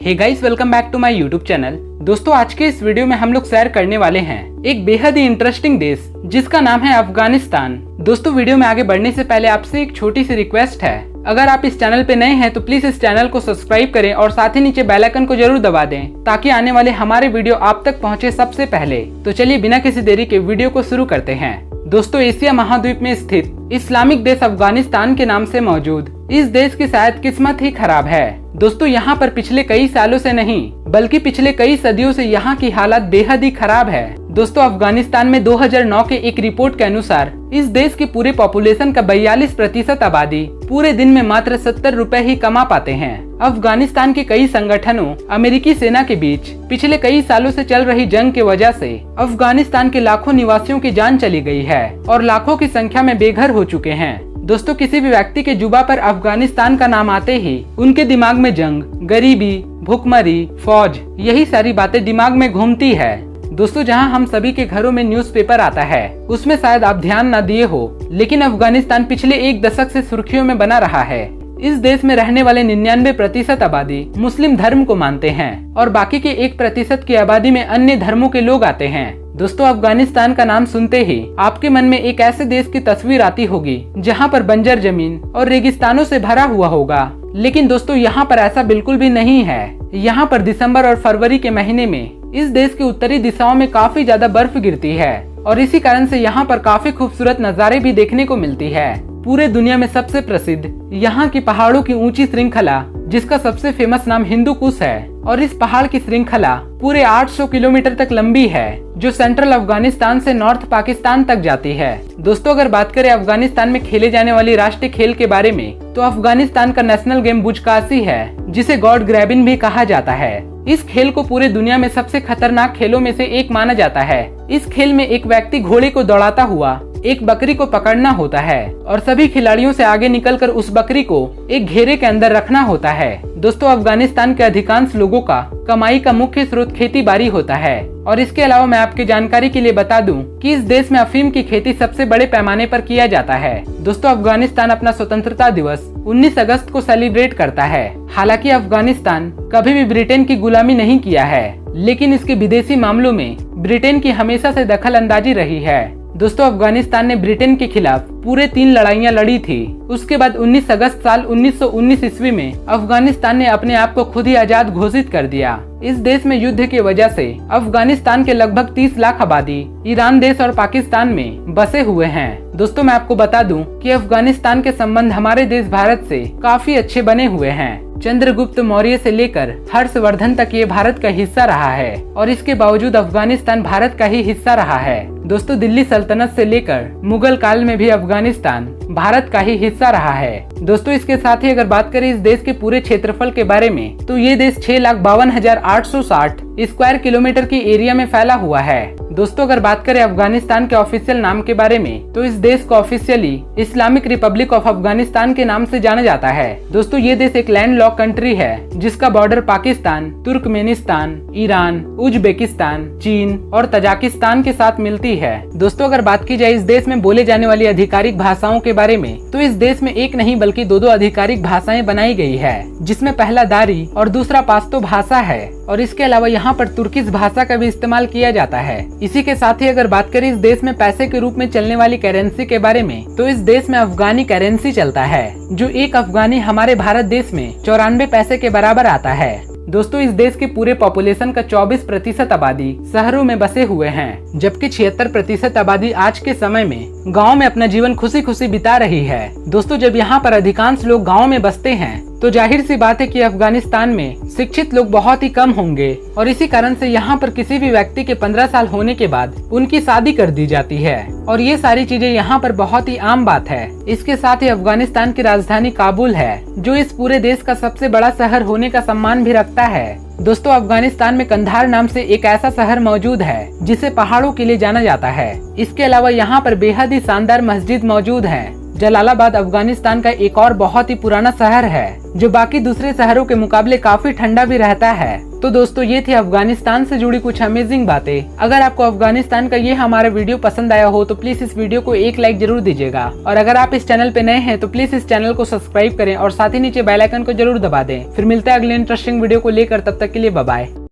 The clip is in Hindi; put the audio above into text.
Hey guys, welcome back to my YouTube channel. दोस्तों, आज के इस वीडियो में हम लोग शेयर करने वाले हैं एक बेहद ही इंटरेस्टिंग देश जिसका नाम है अफगानिस्तान। दोस्तों, वीडियो में आगे बढ़ने से पहले आपसे एक छोटी सी रिक्वेस्ट है, अगर आप इस चैनल पे नए हैं तो प्लीज इस चैनल को सब्सक्राइब करें और साथ ही नीचे बेल आइकन को जरूर दबा दें ताकि आने वाले हमारे वीडियो आप तक पहुंचे सबसे पहले। तो चलिए बिना किसी देरी के वीडियो को शुरू करते हैं। दोस्तों, एशिया महाद्वीप में स्थित इस्लामिक देश अफगानिस्तान के नाम से मौजूद इस देश की शायद किस्मत ही खराब है। दोस्तों, यहाँ पर पिछले कई सालों से नहीं बल्कि पिछले कई सदियों से यहाँ की हालत बेहद ही खराब है। दोस्तों, अफगानिस्तान में 2009 के एक रिपोर्ट के अनुसार इस देश की पूरे पॉपुलेशन का 42% आबादी पूरे दिन में मात्र 70 रुपए ही कमा पाते हैं। अफगानिस्तान के कई संगठनों अमेरिकी सेना के बीच पिछले कई सालों से चल रही जंग की वजह से अफगानिस्तान के लाखों निवासियों की जान चली गई है और लाखों की संख्या में बेघर हो चुके हैं। दोस्तों, किसी भी व्यक्ति के जुबान पर अफगानिस्तान का नाम आते ही उनके दिमाग में जंग, गरीबी, भुखमरी, फौज, यही सारी बातें दिमाग में घूमती है। दोस्तों, जहां हम सभी के घरों में न्यूज़पेपर आता है उसमें शायद आप ध्यान न दिए हो, लेकिन अफगानिस्तान पिछले एक दशक से सुर्खियों में बना रहा है। इस देश में रहने वाले 99% आबादी मुस्लिम धर्म को मानते हैं और बाकी के 1% की आबादी में अन्य धर्मों के लोग आते हैं। दोस्तों, अफगानिस्तान का नाम सुनते ही आपके मन में एक ऐसे देश की तस्वीर आती होगी जहां पर बंजर जमीन और रेगिस्तानों से भरा हुआ होगा, लेकिन दोस्तों यहाँ पर ऐसा बिल्कुल भी नहीं है। यहाँ पर दिसंबर और फरवरी के महीने में इस देश की उत्तरी दिशाओं में काफी ज्यादा बर्फ गिरती है और इसी कारण से यहाँ पर काफी खूबसूरत नज़ारे भी देखने को मिलती है। पूरे दुनिया में सबसे प्रसिद्ध यहाँ की पहाड़ों की ऊंची श्रृंखला जिसका सबसे फेमस नाम हिंदू कुश है और इस पहाड़ की श्रृंखला पूरे 800 किलोमीटर तक लंबी है जो सेंट्रल अफगानिस्तान से नॉर्थ पाकिस्तान तक जाती है। दोस्तों, अगर बात करें अफगानिस्तान में खेले जाने वाली राष्ट्रीय खेल के बारे में तो अफगानिस्तान का नेशनल गेम बुजकाशी है जिसे गॉड ग्रैबिन भी कहा जाता है। इस खेल को पूरे दुनिया में सबसे खतरनाक खेलों में से एक माना जाता है। इस खेल में एक व्यक्ति घोड़े को दौड़ाता हुआ एक बकरी को पकड़ना होता है और सभी खिलाड़ियों से आगे निकलकर उस बकरी को एक घेरे के अंदर रखना होता है। दोस्तों, अफगानिस्तान के अधिकांश लोगों का कमाई का मुख्य स्रोत खेती बाड़ी होता है और इसके अलावा मैं आपकी जानकारी के लिए बता दूं कि इस देश में अफीम की खेती सबसे बड़े पैमाने पर किया जाता है। दोस्तों, अफगानिस्तान अपना स्वतंत्रता दिवस 19 अगस्त को सेलिब्रेट करता है। हालांकि अफगानिस्तान कभी भी ब्रिटेन की गुलामी नहीं किया है, लेकिन इसके विदेशी मामलों में ब्रिटेन की हमेशा से दखल अंदाजी रही है। दोस्तों, अफगानिस्तान ने ब्रिटेन के खिलाफ पूरे 3 लड़ाइयां लड़ी थी। उसके बाद 19 अगस्त साल 1919 ईस्वी में अफगानिस्तान ने अपने आप को खुद ही आजाद घोषित कर दिया। इस देश में युद्ध की वजह से अफगानिस्तान के लगभग 30 लाख आबादी ईरान देश और पाकिस्तान में बसे हुए हैं। दोस्तों, मैं आपको बता दूं कि अफगानिस्तान के संबंध हमारे देश भारत से काफी अच्छे बने हुए हैं। चंद्रगुप्त मौर्य से लेकर हर्षवर्धन तक ये भारत का हिस्सा रहा है और इसके बावजूद अफगानिस्तान भारत का ही हिस्सा रहा है। दोस्तों, दिल्ली सल्तनत से लेकर मुगल काल में भी अफगानिस्तान भारत का ही हिस्सा रहा है। दोस्तों, इसके साथ ही अगर बात करें इस देश के पूरे क्षेत्रफल के बारे में तो ये देश 6,52,860 स्क्वायर किलोमीटर की एरिया में फैला हुआ है। दोस्तों, अगर बात करें अफगानिस्तान के ऑफिशियल नाम के बारे में तो इस देश को officially Islamic Republic of Afghanistan के नाम से जाना जाता है। दोस्तों, ये देश एक लैंड लॉक कंट्री है जिसका border Pakistan, Turkmenistan, Iran, Uzbekistan, चीन और तजाकिस्तान के साथ मिलती है। दोस्तों, अगर बात की जाए इस देश में बोले जाने वाली आधिकारिक भाषाओं के बारे में तो इस देश में एक नहीं बल्कि दो आधिकारिक भाषाएं बनाई गई है, जिसमें पहला दारी और दूसरा पाश्तो भाषा है और इसके अलावा यहाँ पर तुर्किश भाषा का भी इस्तेमाल किया जाता है। इसी के साथ ही अगर बात करें इस देश में पैसे के रूप में चलने वाली करेंसी के बारे में तो इस देश में अफगानी करेंसी चलता है जो एक अफगानी हमारे भारत देश में 94 पैसे के बराबर आता है। दोस्तों, इस देश के पूरे पॉपुलेशन का 24% आबादी शहरों में बसे हुए हैं, जबकि 76% आबादी आज के समय में गांव में अपना जीवन खुशी खुशी बिता रही है। दोस्तों, जब यहाँ पर अधिकांश लोग गांव में बसते हैं तो जाहिर सी बात है कि अफगानिस्तान में शिक्षित लोग बहुत ही कम होंगे और इसी कारण से यहाँ पर किसी भी व्यक्ति के 15 साल होने के बाद उनकी शादी कर दी जाती है और ये सारी चीजें यहाँ पर बहुत ही आम बात है। इसके साथ ही अफगानिस्तान की राजधानी काबुल है जो इस पूरे देश का सबसे बड़ा शहर होने का सम्मान भी रखता है। दोस्तों, अफगानिस्तान में कंधार नाम से एक ऐसा शहर मौजूद है जिसे पहाड़ों के लिए जाना जाता है। इसके अलावा यहाँ पर बेहद ही शानदार मस्जिद मौजूद है जलालाबाद अफगानिस्तान का एक और बहुत ही पुराना शहर है जो बाकी दूसरे शहरों के मुकाबले काफी ठंडा भी रहता है। तो दोस्तों ये थी अफगानिस्तान से जुड़ी कुछ अमेजिंग बातें। अगर आपको अफगानिस्तान का ये हमारा वीडियो पसंद आया हो तो प्लीज इस वीडियो को एक लाइक जरूर दीजिएगा, और अगर आप इस चैनल पे नए हैं तो प्लीज इस चैनल को सब्सक्राइब करें और साथ ही नीचे बेल आइकन को जरूर दबा दें। फिर मिलते हैं अगले इंटरेस्टिंग वीडियो को लेकर, तब तक के लिए बाय बाय।